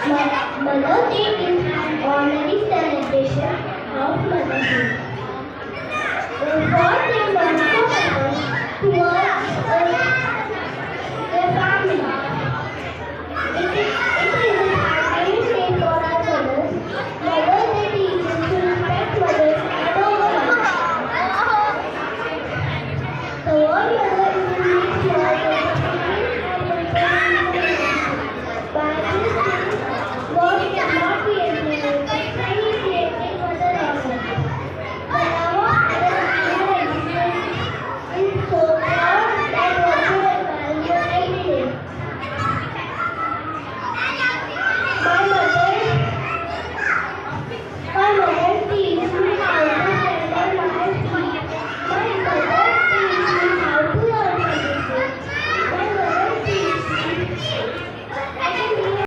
Mother Day is an honorary celebration of motherhood. For the wonderful efforts towards their family. It is an annual day for our mothers. Mother's Day teaches to respect mothers and honor them. The word mother is a unique word that by this word cannot be eliminated, any created mother honor. The love of mother is so proud that also valued every day. My